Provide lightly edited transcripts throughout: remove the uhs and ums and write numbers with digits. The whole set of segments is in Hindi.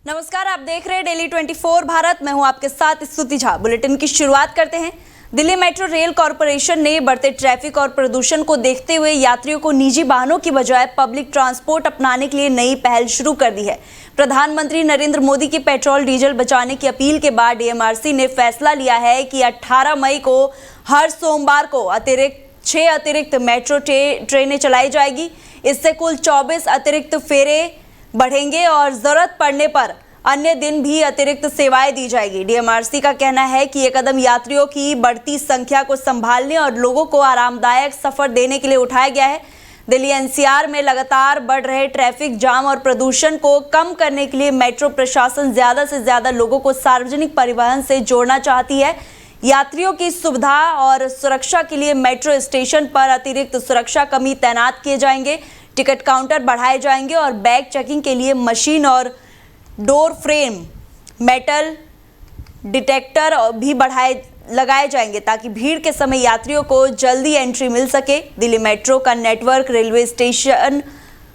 नमस्कार, आप देख रहे हैं डेली 24 भारत। मैं हूं आपके साथ स्तुति झा। बुलेटिन की शुरुआत करते हैं। दिल्ली मेट्रो रेल कॉरपोरेशन ने बढ़ते ट्रैफिक और प्रदूषण को देखते हुए यात्रियों को निजी वाहनों की बजाय पब्लिक ट्रांसपोर्ट अपनाने के लिए नई पहल शुरू कर दी है। प्रधानमंत्री नरेंद्र मोदी की पेट्रोल डीजल बचाने की अपील के बाद डीएमआरसी ने फैसला लिया है कि 18 मई को हर सोमवार को 6 अतिरिक्त मेट्रो ट्रेनें चलाई जाएगी। इससे कुल 24 अतिरिक्त फेरे बढ़ेंगे और जरूरत पड़ने पर अन्य दिन भी अतिरिक्त सेवाएं दी जाएगी। डीएमआरसी का कहना है कि ये कदम यात्रियों की बढ़ती संख्या को संभालने और लोगों को आरामदायक सफर देने के लिए उठाया गया है। दिल्ली एनसीआर में लगातार बढ़ रहे ट्रैफिक जाम और प्रदूषण को कम करने के लिए मेट्रो प्रशासन ज्यादा से ज्यादा लोगों को सार्वजनिक परिवहन से जोड़ना चाहती है। यात्रियों की सुविधा और सुरक्षा के लिए मेट्रो स्टेशन पर अतिरिक्त सुरक्षा कर्मी तैनात किए जाएंगे। टिकट काउंटर बढ़ाए जाएंगे और बैग चेकिंग के लिए मशीन और डोर फ्रेम मेटल डिटेक्टर भी लगाए जाएंगे ताकि भीड़ के समय यात्रियों को जल्दी एंट्री मिल सके। दिल्ली मेट्रो का नेटवर्क रेलवे स्टेशन,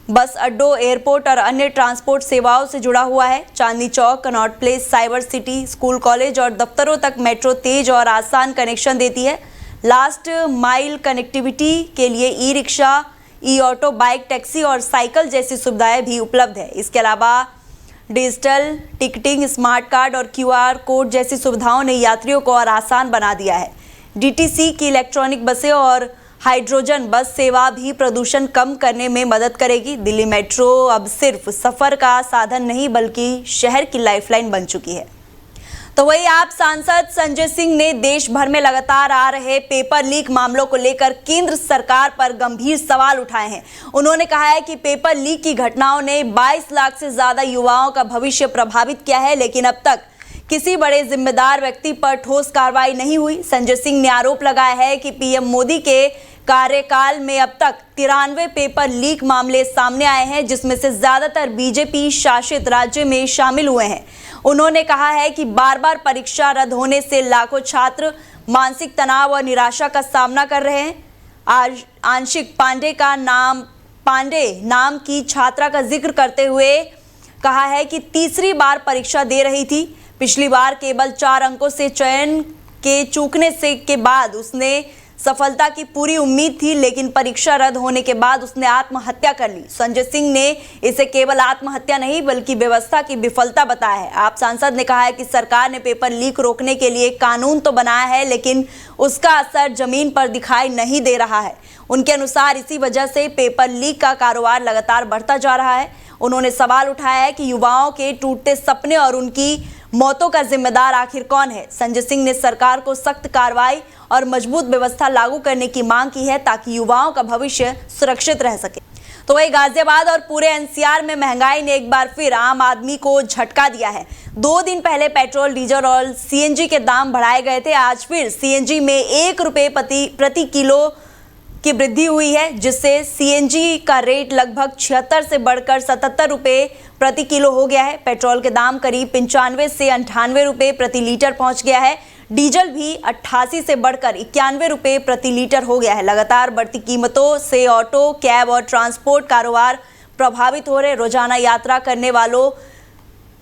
बस अड्डों, एयरपोर्ट और अन्य ट्रांसपोर्ट सेवाओं से जुड़ा हुआ है। Chandni Chowk, Connaught Place, Cyber City, school, college और दफ्तरों तक मेट्रो तेज और आसान कनेक्शन देती है। लास्ट माइल कनेक्टिविटी के लिए ई रिक्शा, ई ऑटो, बाइक, टैक्सी और साइकिल जैसी सुविधाएं भी उपलब्ध है। इसके अलावा डिजिटल टिकटिंग, स्मार्ट कार्ड और क्यूआर कोड जैसी सुविधाओं ने यात्रियों को और आसान बना दिया है। डीटीसी की इलेक्ट्रॉनिक बसें और हाइड्रोजन बस सेवा भी प्रदूषण कम करने में मदद करेगी। दिल्ली मेट्रो अब सिर्फ सफर का साधन नहीं बल्कि शहर की लाइफलाइन बन चुकी है। तो वही आप सांसद संजय सिंह ने देश भर में लगातार आ रहे पेपर लीक मामलों को लेकर केंद्र सरकार पर गंभीर सवाल उठाए हैं। उन्होंने कहा है कि पेपर लीक की घटनाओं ने 22 लाख से ज्यादा युवाओं का भविष्य प्रभावित किया है, लेकिन अब तक किसी बड़े जिम्मेदार व्यक्ति पर ठोस कार्रवाई नहीं हुई। संजय सिंह ने आरोप लगाया है कि पीएम मोदी के कार्यकाल में अब तक 93 पेपर लीक मामले सामने आए हैं, जिसमें से ज्यादातर बीजेपी शासित राज्य में शामिल हुए हैं। उन्होंने कहा है कि बार बार परीक्षा रद्द होने से लाखों छात्र मानसिक तनाव और निराशा का सामना कर रहे हैं। आज आंशिक पांडे नाम की छात्रा का जिक्र करते हुए कहा है कि तीसरी बार परीक्षा दे रही थी। पिछली बार केवल 4 अंकों से चयन के चूकने के बाद उसने सफलता की पूरी उम्मीद थी, लेकिन परीक्षा रद्द होने के बाद उसने आत्महत्या कर ली। संजय सिंह ने इसे केवल आत्महत्या नहीं बल्कि व्यवस्था की विफलता बताया है। आप सांसद ने कहा है कि सरकार ने पेपर लीक रोकने के लिए कानून तो बनाया है, लेकिन उसका असर जमीन पर दिखाई नहीं दे रहा है। उनके अनुसार इसी वजह से पेपर लीक का कारोबार लगातार बढ़ता जा रहा है। उन्होंने सवाल उठाया है कि युवाओं के टूटते सपने और उनकी मौतों का जिम्मेदार आखिर कौन है। संजय सिंह ने सरकार को सख्त कार्रवाई और मजबूत व्यवस्था लागू करने की मांग की है ताकि युवाओं का भविष्य सुरक्षित रह सके। तो वही गाजियाबाद और पूरे एनसीआर में महंगाई ने एक बार फिर आम आदमी को झटका दिया है। 2 दिन पहले पेट्रोल, डीजल और सीएनजी के दाम बढ़ाए गए थे। आज फिर सीएनजी में 1 रुपये प्रति किलो की वृद्धि हुई है, जिससे सीएनजी का रेट लगभग 76 से बढ़कर 77 रुपये प्रति किलो हो गया है। पेट्रोल के दाम करीब 95 से 98 रुपये प्रति लीटर पहुंच गया है। डीजल भी 88 से बढ़कर 91 रुपये प्रति लीटर हो गया है। लगातार बढ़ती कीमतों से ऑटो, कैब और ट्रांसपोर्ट कारोबार प्रभावित हो रहे। रोजाना यात्रा करने वालों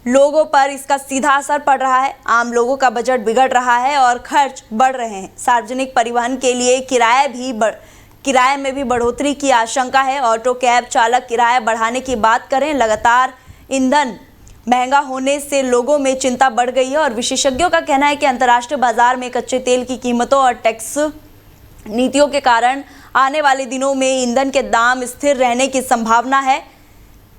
लोगों पर इसका सीधा असर पड़ रहा है। आम लोगों का बजट बिगड़ रहा है और खर्च बढ़ रहे हैं। सार्वजनिक परिवहन के लिए किराए में भी बढ़ोतरी की आशंका है। ऑटो, कैब चालक किराया बढ़ाने की बात करें। लगातार ईंधन महंगा होने से लोगों में चिंता बढ़ गई है और विशेषज्ञों का कहना है कि अंतर्राष्ट्रीय बाजार में कच्चे तेल की कीमतों और टैक्स नीतियों के कारण आने वाले दिनों में ईंधन के दाम स्थिर रहने की संभावना है,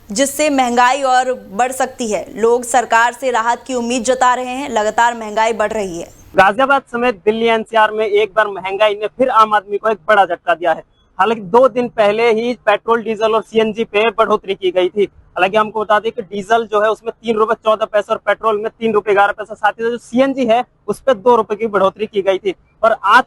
जिससे महंगाई और बढ़ सकती है। लोग सरकार से राहत की उम्मीद जता रहे हैं। लगातार महंगाई बढ़ रही है। गाजियाबाद समेत दिल्ली एनसीआर में एक बार महंगाई ने फिर आम आदमी को एक बड़ा झटका दिया है। हालांकि 2 दिन पहले ही पेट्रोल, डीजल और सीएनजी पे बढ़ोतरी की गई थी। हालांकि हमको बता दें कि डीजल जो है उसमें 3 रुपए 14 पैसे और पेट्रोल में 3 रुपए 11 पैसा, साथ ही जो सीएनजी है उस पर 2 रुपए की बढ़ोतरी की गई थी। और आज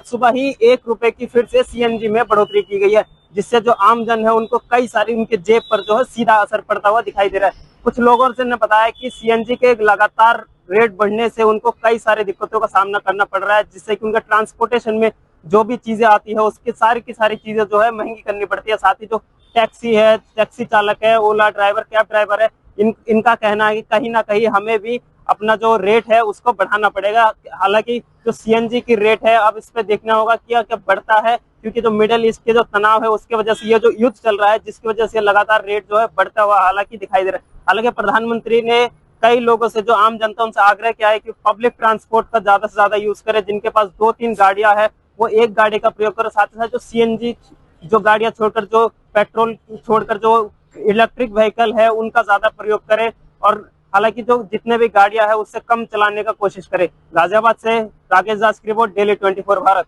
सुबह ही 1 रुपए की फिर से सीएनजी में बढ़ोतरी की गई है, जिससे जो आम जन है उनको कई सारी उनके जेब पर जो है सीधा असर पड़ता हुआ दिखाई दे रहा है। कुछ लोगों से ने बताया कि सीएनजी के लगातार रेट बढ़ने से उनको कई सारी दिक्कतों का सामना करना पड़ रहा है, जिससे कि उनका ट्रांसपोर्टेशन में जो भी चीजें आती है उसकी सारी की सारी चीजें जो है महंगी करनी पड़ती है। साथ ही जो टैक्सी है, टैक्सी चालक है, ओला ड्राइवर, कैब ड्राइवर है, इनका कहना है कि कहीं ना कहीं हमें भी अपना जो रेट है उसको बढ़ाना पड़ेगा। हालांकि जो सीएनजी की रेट है अब इस पे देखना होगा क्या क्या बढ़ता है, क्योंकि जो मिडिल ईस्ट के जो तनाव है उसकी वजह से ये जो युद्ध चल रहा है जिसकी वजह से लगातार रेट जो है बढ़ता हुआ हालांकि दिखाई दे रहा है। हालांकि प्रधानमंत्री ने कई लोगों से, जो आम जनता, उनसे आग्रह किया है कि पब्लिक ट्रांसपोर्ट का ज्यादा से ज्यादा यूज करें। जिनके पास 2-3 गाड़ियां है वो एक गाड़ी का प्रयोग करें। साथ ही साथ जो सीएनजी जो गाड़ियां छोड़कर, जो पेट्रोल छोड़कर जो इलेक्ट्रिक व्हीकल है उनका ज्यादा प्रयोग करें, और हालांकि जो जितने भी गाड़ियां है उससे कम चलाने का कोशिश करें। गाजियाबाद से राकेश दास की रिपोर्ट, डेली 24 भारत।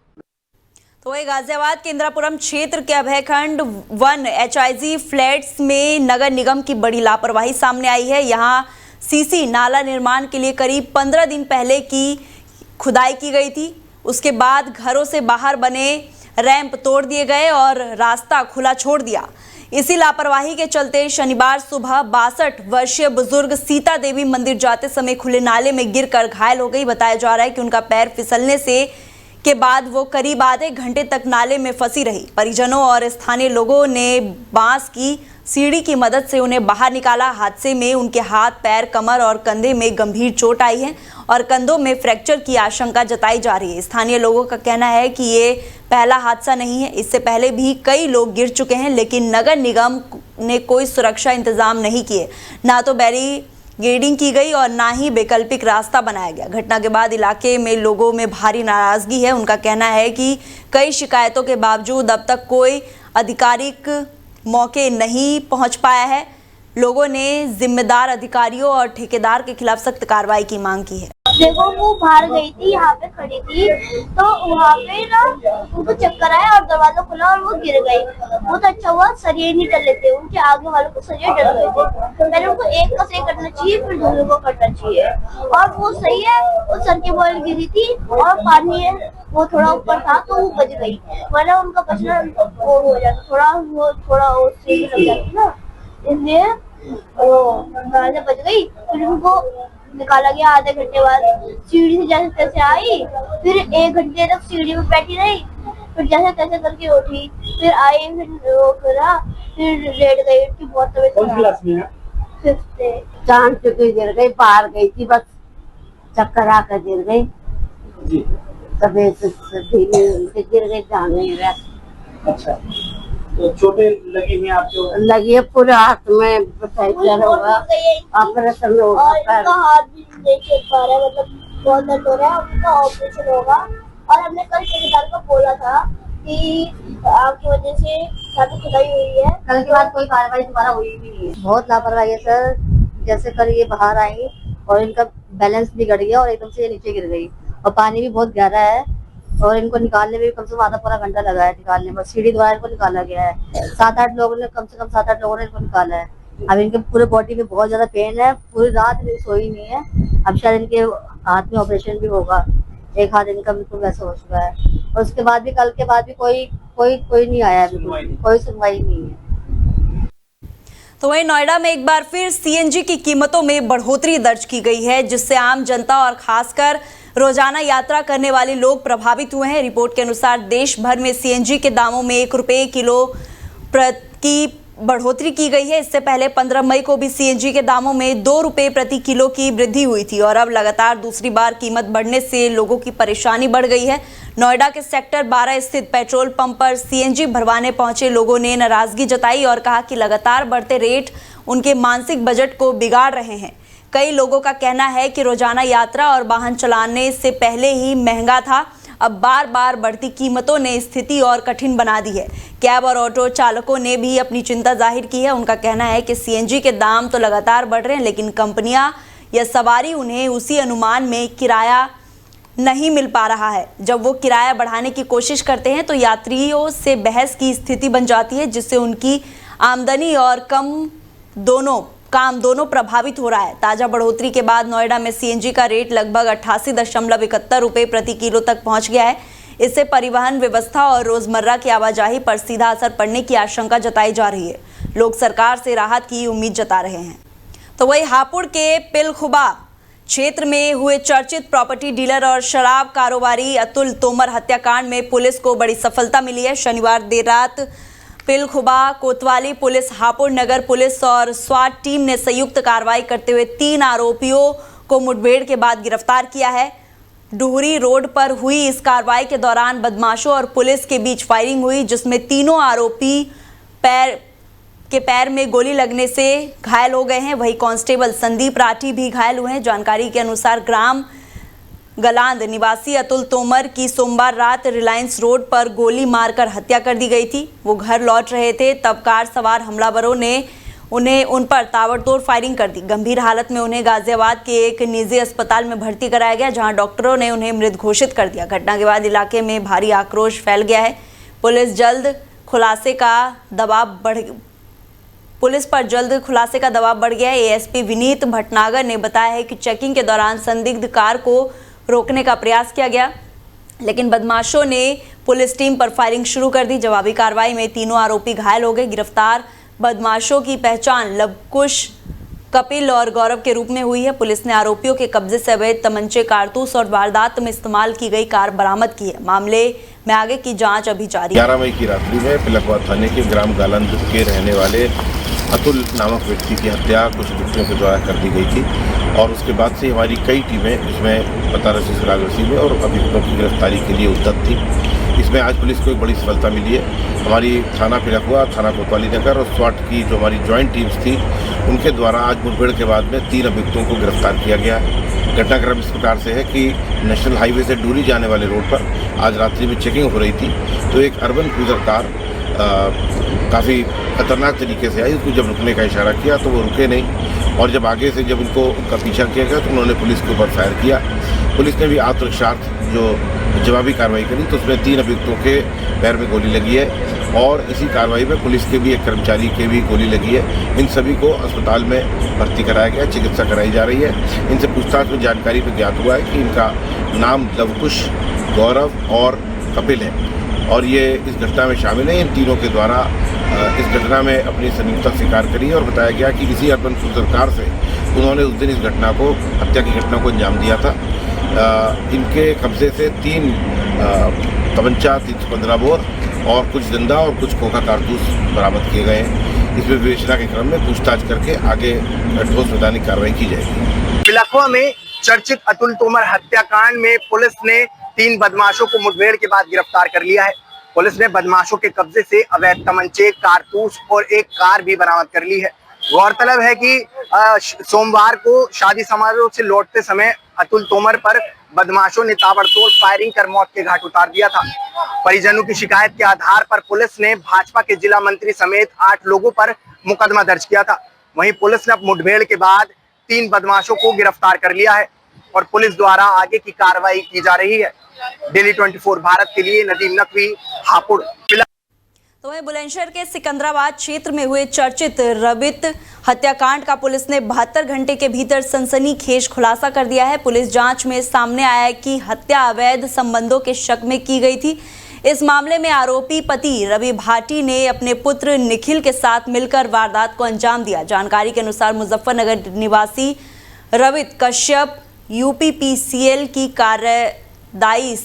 तो वही गाजियाबाद के इंदिरापुरम क्षेत्र के अभयखंड 1 HIG फ्लैट्स में नगर निगम की बड़ी लापरवाही सामने आई है। यहाँ सीसी नाला निर्माण के लिए करीब 15 दिन पहले की खुदाई की गई थी। उसके बाद घरों से बाहर बने रैंप तोड़ दिए गए और रास्ता खुला छोड़ दिया। इसी लापरवाही के चलते शनिवार सुबह 62 वर्षीय बुजुर्ग सीता देवी मंदिर जाते समय खुले नाले में गिरकर घायल हो गई। बताया जा रहा है कि उनका पैर फिसलने से के बाद वो करीब आधे घंटे तक नाले में फंसी रही। परिजनों और स्थानीय लोगों ने बांस की सीढ़ी की मदद से उन्हें बाहर निकाला। हादसे में उनके हाथ, पैर, कमर और कंधे में गंभीर चोट आई है और कंधों में फ्रैक्चर की आशंका जताई जा रही है। स्थानीय लोगों का कहना है कि ये पहला हादसा नहीं है, इससे पहले भी कई लोग गिर चुके हैं, लेकिन नगर निगम ने कोई सुरक्षा इंतजाम नहीं किए। ना तो बैरिकेडिंग की गई और ना ही वैकल्पिक रास्ता बनाया गया। घटना के बाद इलाके में लोगों में भारी नाराजगी है। उनका कहना है कि कई शिकायतों के बावजूद अब तक कोई आधिकारिक मौके नहीं पहुंच पाया है। लोगों ने जिम्मेदार अधिकारियों और ठेकेदार के खिलाफ सख्त कार्रवाई की मांग की है। देखो वो बाहर गई थी, यहाँ पे खड़ी थी, तो वहाँ पे ना उनको चक्कर आया और दरवाजा खुला और वो गिर गई। बहुत अच्छा हुआ सरिये नहीं डले थे, उनके आगे वालों को सरिये डल गए थे। पहले उनको एक का सही करना चाहिए, फिर दूसरे को करना चाहिए। और वो सही है, वो सर की बॉल गिरी थी और पानी है वो थोड़ा ऊपर था तो वो बच गई, वरना उनका बचना वो हो जाता, थोड़ा उससे लग जाती ना, इसलिए वो बच गई। फिर उनको निकाला गया। आधे घंटे बाद सीढ़ी से जैसे तैसे आई, फिर 1 घंटे तक सीढ़ी में बैठी रही, फिर जैसे तैसे करके उठी, फिर आई, फिर वो करा, फिर लेट गई। उसकी बहुत तबीयत खराब। 5th जान चुकी गिर गई, बाहर गई थी, बस चक्कर आकर गिर गई। तबीयत गिर गई, जान नहीं रहा। अच्छा, तो चोटें लगी हुई आपको? लगी है पूरे हाथ में, फ्रैक्चर होगा, ऑपरेशन होगा। और इनका हाथ भी नहीं चल पा रहा है, मतलब बहुत दर्द हो रहा है, उनका ऑपरेशन होगा। और हमने कल ठेकेदार को बोला था कि आपकी वजह से छाती खुदाई हुई है, कल के बाद कोई कार्रवाई दोबारा हुई भी नहीं है। बहुत लापरवाही है सर। जैसे कल ये बाहर आई और इनका बैलेंस बिगड़ गया और एकदम से ये नीचे गिर गई, और पानी भी बहुत गहरा है और इनको निकालने में कम से कम आधा पूरा घंटा लगा है। निकालने में सीढ़ी द्वारा इनको निकाला गया है। 7-8 लोगों ने, कम से कम 7-8 लोगों ने इनको निकाला है। अब इनके पूरे बॉडी में बहुत ज्यादा पेन है, पूरी रात इनकी सोई नहीं है। अब शायद इनके हाथ में ऑपरेशन भी होगा, एक हाथ इनका बिल्कुल वैसा हो चुका है। और उसके बाद भी, कल के बाद भी कोई नहीं आया, कोई सुनवाई नहीं है। तो वहीं नोएडा में एक बार फिर सीएनजी की कीमतों में बढ़ोतरी दर्ज की गई है, जिससे आम जनता और खासकर रोजाना यात्रा करने वाले लोग प्रभावित हुए हैं। रिपोर्ट के अनुसार देश भर में सीएनजी के दामों में 1 रुपये किलो की बढ़ोतरी की गई है। इससे पहले 15 मई को भी सीएनजी के दामों में 2 रुपये प्रति किलो की वृद्धि हुई थी और अब लगातार दूसरी बार कीमत बढ़ने से लोगों की परेशानी बढ़ गई है। नोएडा के सेक्टर 12 स्थित पेट्रोल पंप पर सीएनजी भरवाने पहुंचे लोगों ने नाराजगी जताई और कहा कि लगातार बढ़ते रेट उनके मानसिक बजट को बिगाड़ रहे हैं। कई लोगों का कहना है कि रोजाना यात्रा और वाहन चलाने से पहले ही महंगा था, अब बार बार बढ़ती कीमतों ने स्थिति और कठिन बना दी है। कैब और ऑटो चालकों ने भी अपनी चिंता जाहिर की है। उनका कहना है कि सीएनजी के दाम तो लगातार बढ़ रहे हैं, लेकिन कंपनियां या सवारी उन्हें उसी अनुमान में किराया नहीं मिल पा रहा है। जब वो किराया बढ़ाने की कोशिश करते हैं तो यात्रियों से बहस की स्थिति बन जाती है, जिससे उनकी आमदनी और काम दोनों प्रभावित हो रहा है। ताजा बढ़ोतरी के बाद नोएडा में सीएनजी का रेट लगभग 88.71 रुपये प्रति किलो तक पहुंच गया है। इससे परिवहन व्यवस्था और रोजमर्रा की आवाजाही पर सीधा असर पड़ने की आशंका जताई जा रही है। लोग सरकार से राहत की उम्मीद जता रहे हैं। तो वही हापुड़ के पिलखुबा क्षेत्र में हुए चर्चित प्रॉपर्टी डीलर और शराब कारोबारी अतुल तोमर हत्याकांड में पुलिस को बड़ी सफलता मिली है। शनिवार देर रात पिलखुबा, कोतवाली पुलिस, हापुड़ नगर पुलिस और स्वाट टीम ने संयुक्त कार्रवाई करते हुए 3 आरोपियों को मुठभेड़ के बाद गिरफ्तार किया है। डुहरी रोड पर हुई इस कार्रवाई के दौरान बदमाशों और पुलिस के बीच फायरिंग हुई, जिसमें तीनों आरोपी पैर में गोली लगने से घायल हो गए हैं। वहीं कांस्टेबल संदीप राठी भी घायल हुए हैं। जानकारी के अनुसार ग्राम गलांद निवासी अतुल तोमर की सोमवार रात रिलायंस रोड पर गोली मारकर हत्या कर दी गई थी। वो घर लौट रहे थे, तब कार सवार हमलावरों ने उन पर ताबड़तोड़ फायरिंग कर दी। गंभीर हालत में उन्हें गाजियाबाद के एक निजी अस्पताल में भर्ती कराया गया, जहां डॉक्टरों ने उन्हें मृत घोषित कर दिया। घटना के बाद इलाके में भारी आक्रोश फैल गया है। पुलिस पर जल्द खुलासे का दबाव बढ़ गया है। एएसपी विनीत भटनागर ने बताया है कि चेकिंग के दौरान संदिग्ध कार को रोकने का प्रयास किया गया, लेकिन बदमाशों ने पुलिस टीम पर फायरिंग शुरू कर दी। जवाबी कार्रवाई में तीनों आरोपी घायल हो गए। गिरफ्तार बदमाशों की पहचान लवकुश, कपिल और गौरव के रूप में हुई है। पुलिस ने आरोपियों के कब्जे से अवैध तमंचे, कारतूस और वारदात में इस्तेमाल की गई कार बरामद की है। मामले में आगे की जांच अभी जारी है। 11 मई की रात्रि में पिलखुबा थाने के ग्राम गालंद के रहने वाले अतुल नामक व्यक्ति की हत्या कुछ व्यक्तियों के द्वारा कर दी गई थी और उसके बाद से हमारी कई टीमें इसमें पतारसी सुरागरसी में और अभियुक्तों की गिरफ्तारी के लिए उद्यत थी। इसमें आज पुलिस को एक बड़ी सफलता मिली है। हमारी थाना पिलखुबा, थाना कोतवाली नगर और स्वाट की जो हमारी जॉइंट टीम्स थी, उनके द्वारा आज मुठभेड़ के बाद में 3 अभियुक्तों को गिरफ्तार किया गया है। घटनाक्रम इस प्रकार से है कि नेशनल हाईवे से डुहरी जाने वाले रोड पर आज रात्रि में चेकिंग हो रही थी, तो एक अर्बन क्रूजर कार काफ़ी खतरनाक तरीके से आई। उसको जब रुकने का इशारा किया तो वो रुके नहीं, और जब आगे से जब उनका पीछा किया गया तो उन्होंने पुलिस के ऊपर फायर किया। पुलिस ने भी आत्मरक्षार्थ जो जवाबी कार्रवाई करी, तो उसमें 3 अभियुक्तों के पैर में गोली लगी है और इसी कार्रवाई में पुलिस के भी एक कर्मचारी के भी गोली लगी है। इन सभी को अस्पताल में भर्ती कराया गया, चिकित्सा कराई जा रही है। इनसे पूछताछ में जानकारी पर ज्ञात हुआ है कि इनका नाम लवकुश, गौरव और कपिल है और ये इस घटना में शामिल हैं। इन तीनों के द्वारा इस घटना में अपनी संलिप्तता स्वीकार करी और बताया गया कि इसी अर्बन क्रूजर कार से उन्होंने उस दिन इस घटना को, हत्या की घटना को अंजाम दिया था। इनके कब्जे से 3 तमंचा, 315 बोर और कुछ जिंदा और कुछ खोखा कारतूस बरामद किए गए हैं। इसमें विवेचना के क्रम में पूछताछ करके आगे ठोस वैधानिक कार्रवाई की जाएगी। पिलखुबा में चर्चित अतुल तोमर हत्याकांड में पुलिस ने 3 बदमाशों को मुठभेड़ के बाद गिरफ्तार कर लिया है। पुलिस ने बदमाशों के कब्जे से अवैध तमंचे, कारतूस और एक कार भी बरामद कर ली है। गौरतलब है कि सोमवार को शादी समारोह से लौटते समय अतुल तोमर पर बदमाशों ने ताबड़तोड़ फायरिंग कर मौत के घाट उतार दिया था। परिजनों की शिकायत के आधार पर पुलिस ने भाजपा के जिला मंत्री समेत 8 लोगों पर मुकदमा दर्ज किया था। वहीं पुलिस ने अब मुठभेड़ के बाद 3 बदमाशों को गिरफ्तार कर लिया है और पुलिस द्वारा आगे की कार्रवाई की जा रही है। डेली 24 भारत के लिए नदीम नकवी, हापुड़। तो वहीं बुलंदशहर के सिकंदराबाद क्षेत्र में हुए चर्चित रवित हत्याकांड का पुलिस ने 72 घंटे के भीतर सनसनीखेज खुलासा कर दिया है। पुलिस जांच में सामने आया है कि हत्या अवैध संबंधों के शक में की गई थी। इस मामले में आरोपी पति रवि भाटी ने अपने पुत्र निखिल के साथ मिलकर वारदात को अंजाम दिया। जानकारी के अनुसार मुजफ्फरनगर निवासी रवित कश्यप यूपीपीसीएल की कार्यदायी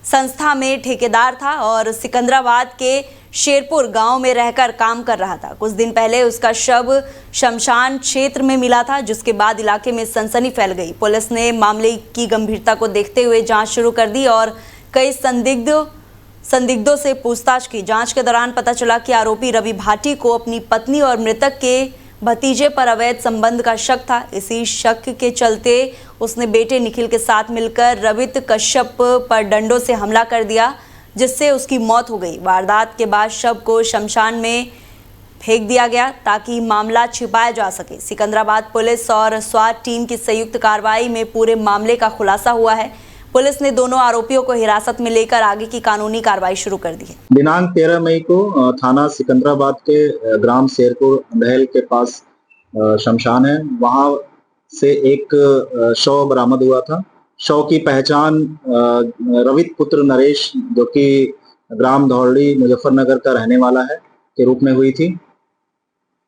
संस्था में ठेकेदार था और सिकंदराबाद के शेरपुर गांव में रहकर काम कर रहा था। कुछ दिन पहले उसका शव शमशान क्षेत्र में मिला था, जिसके बाद इलाके में सनसनी फैल गई। पुलिस ने मामले की गंभीरता को देखते हुए जांच शुरू कर दी और कई संदिग्धों से पूछताछ की। जांच के दौरान पता चला कि आरोपी रवि भाटी को अपनी पत्नी और मृतक के भतीजे पर अवैध संबंध का शक था। इसी शक के चलते उसने बेटे निखिल के साथ मिलकर रवित कश्यप पर डंडों से हमला कर दिया, जिससे उसकी मौत हो गई। वारदात के बाद शव को शमशान में फेंक दिया गया ताकि मामला छिपाया जा सके। सिकंदराबाद पुलिस और स्वाट टीम की संयुक्त कार्रवाई में पूरे मामले का खुलासा हुआ है। पुलिस ने दोनों आरोपियों को हिरासत में लेकर आगे की कानूनी कार्रवाई शुरू कर दी है। दिनांक 13 मई को थाना सिकंदराबाद के ग्राम शेरपुर अंधेल के पास शमशान है, वहां से एक शव बरामद हुआ था। शव की पहचान रवित पुत्र नरेश, जो कि ग्राम धौड़ी मुजफ्फरनगर का रहने वाला है, के रूप में हुई थी।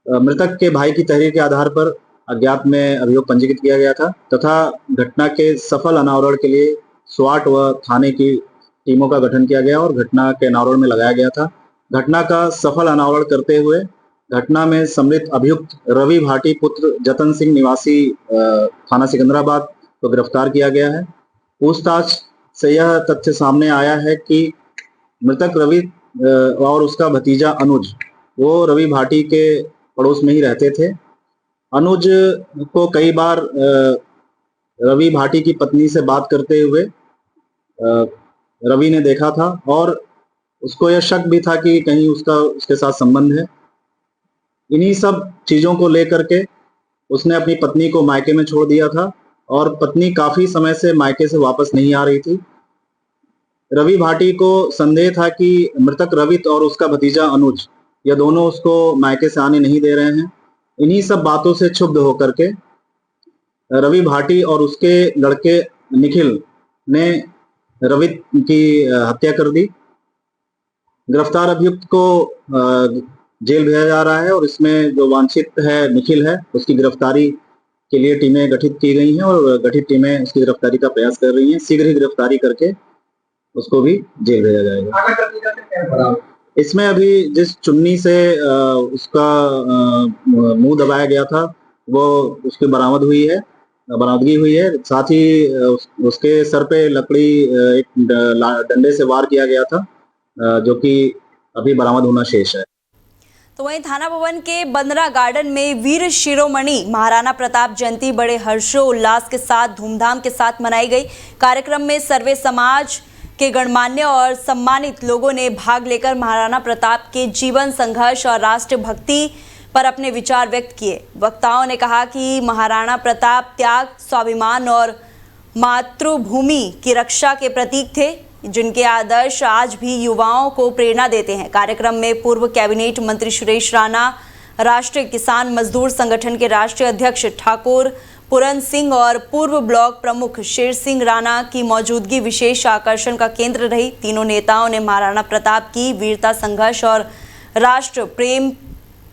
मृतक के भाई की तहरीर के आधार पर अज्ञात में अभियोग पंजीकृत किया गया था तथा घटना के सफल अनावरण के लिए स्वाट व थाने की टीमों का गठन किया गया और घटना के अनावरण में लगाया गया था। घटना का सफल अनावरण करते हुए घटना में सम्मिलित अभियुक्त रवि भाटी पुत्र जतन सिंह निवासी थाना सिकंदराबाद को गिरफ्तार किया गया है। पूछताछ से यह तथ्य सामने आया है कि मृतक रवि और उसका भतीजा अनुज वो रवि भाटी के पड़ोस में ही रहते थे। अनुज को कई बार रवि भाटी की पत्नी से बात करते हुए रवि ने देखा था और उसको यह शक भी था कि कहीं उसके साथ संबंध है। इन्हीं सब चीजों को लेकर के उसने अपनी पत्नी को मायके में छोड़ दिया था और पत्नी काफी समय से मायके से वापस नहीं आ रही थी। रवि भाटी को संदेह था कि मृतक रवि और उसका भतीजा अनुज यह दोनों उसको मायके से आने नहीं दे रहे हैं। इन्हीं सब बातों से क्षुब्ध होकर के रवि भाटी और उसके लड़के निखिल ने रवि की हत्या कर दी। गिरफ्तार अभियुक्त को जेल भेजा जा रहा है और इसमें जो वांछित है निखिल है उसकी गिरफ्तारी के लिए टीमें गठित की गई हैं और गठित टीमें उसकी गिरफ्तारी का प्रयास कर रही हैं। शीघ्र ही गिरफ्तारी करके उसको भी जेल भेजा जाएगा। इसमें अभी जिस चुन्नी से उसका मुंह दबाया गया था वो उसकी बरामदगी हुई है। साथ ही उसके सर पे लकड़ी एक डंडे से वार किया गया था जो कि अभी बरामद होना शेष है। तो वहीं थाना भवन के बंदरा गार्डन में वीर शिरोमणि महाराणा प्रताप जयंती बड़े हर्षोल्लास के साथ धूमधाम के साथ मनाई गई। कार्यक्रम में सर्वे समाज के गणमान्य और सम्मानित लोगों ने भाग लेकर महाराणा प्रताप के जीवन, संघर्ष और राष्ट्रभक्ति पर अपने विचार व्यक्त किए। वक्ताओं ने कहा कि महाराणा प्रताप त्याग, स्वाभिमान और मातृभूमि की रक्षा के प्रतीक थे, जिनके आदर्श आज भी युवाओं को प्रेरणा देते हैं। कार्यक्रम में पूर्व कैबिनेट मंत्री सुरेश राणा, राष्ट्रीय किसान मजदूर संगठन के राष्ट्रीय अध्यक्ष ठाकुर पुरन सिंह और पूर्व ब्लॉक प्रमुख शेर सिंह राणा की मौजूदगी विशेष आकर्षण का केंद्र रही। तीनों नेताओं ने महाराणा प्रताप की वीरता, संघर्ष और राष्ट्र प्रेम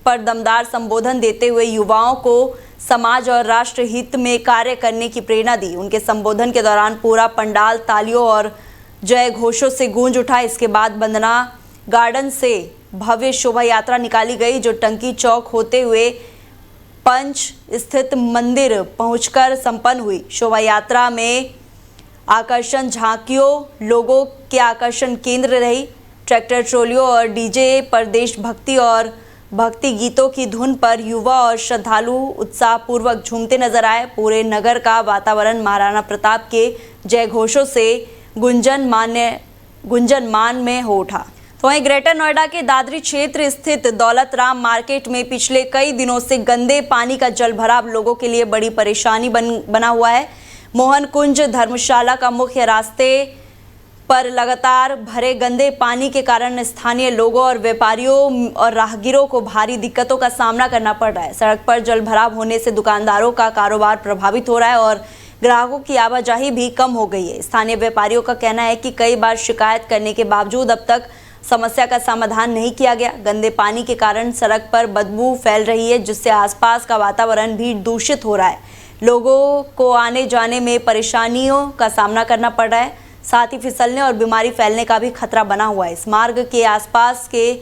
पर दमदार संबोधन देते हुए युवाओं को समाज और राष्ट्र हित में कार्य करने की प्रेरणा दी। उनके संबोधन के दौरान पूरा पंडाल तालियों और जय घोषों से गूंज उठा। इसके बाद बंदना गार्डन से भव्य शोभा यात्रा निकाली गई जो टंकी चौक होते हुए पंच स्थित मंदिर पहुंचकर संपन्न हुई। शोभा यात्रा में आकर्षण झांकियों लोगों के आकर्षण केंद्र रही। ट्रैक्टर ट्रोलियों और डीजे पर देशभक्ति और भक्ति गीतों की धुन पर युवा और श्रद्धालु उत्साहपूर्वक झूमते नजर आए। पूरे नगर का वातावरण महाराणा प्रताप के जय घोषों से गुंजनमान में हो उठा। तो वहीं ग्रेटर नोएडा के दादरी क्षेत्र स्थित दौलत राम मार्केट में पिछले कई दिनों से गंदे पानी का जलभराव लोगों के लिए बड़ी परेशानी बना हुआ है। मोहन कुंज धर्मशाला का मुख्य रास्ते पर लगातार भरे गंदे पानी के कारण स्थानीय लोगों और व्यापारियों और राहगीरों को भारी दिक्कतों का सामना करना पड़ रहा है। सड़क पर जलभराव होने से दुकानदारों का कारोबार प्रभावित हो रहा है और ग्राहकों की आवाजाही भी कम हो गई है। स्थानीय व्यापारियों का कहना है कि कई बार शिकायत करने के बावजूद अब तक समस्या का समाधान नहीं किया गया। गंदे पानी के कारण सड़क पर बदबू फैल रही है जिससे आसपास का वातावरण भी दूषित हो रहा है। लोगों को आने जाने में परेशानियों का सामना करना पड़ रहा है। साथ ही फिसलने और बीमारी फैलने का भी खतरा बना हुआ है। इस मार्ग के आसपास के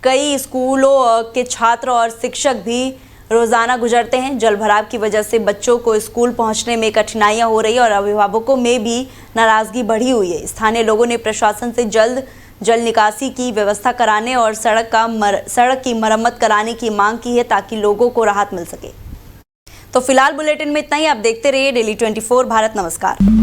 कई स्कूलों के छात्र और शिक्षक भी रोजाना गुजरते हैं। जलभराव की वजह से बच्चों को स्कूल पहुंचने में कठिनाइयां हो रही है और अभिभावकों में भी नाराजगी बढ़ी हुई है। स्थानीय लोगों ने प्रशासन से जल्द जल निकासी की व्यवस्था कराने और सड़क की मरम्मत कराने की मांग की है ताकि लोगों को राहत मिल सके। तो फिलहाल बुलेटिन में इतना ही। आप देखते रहिए डेली 24 भारत। नमस्कार।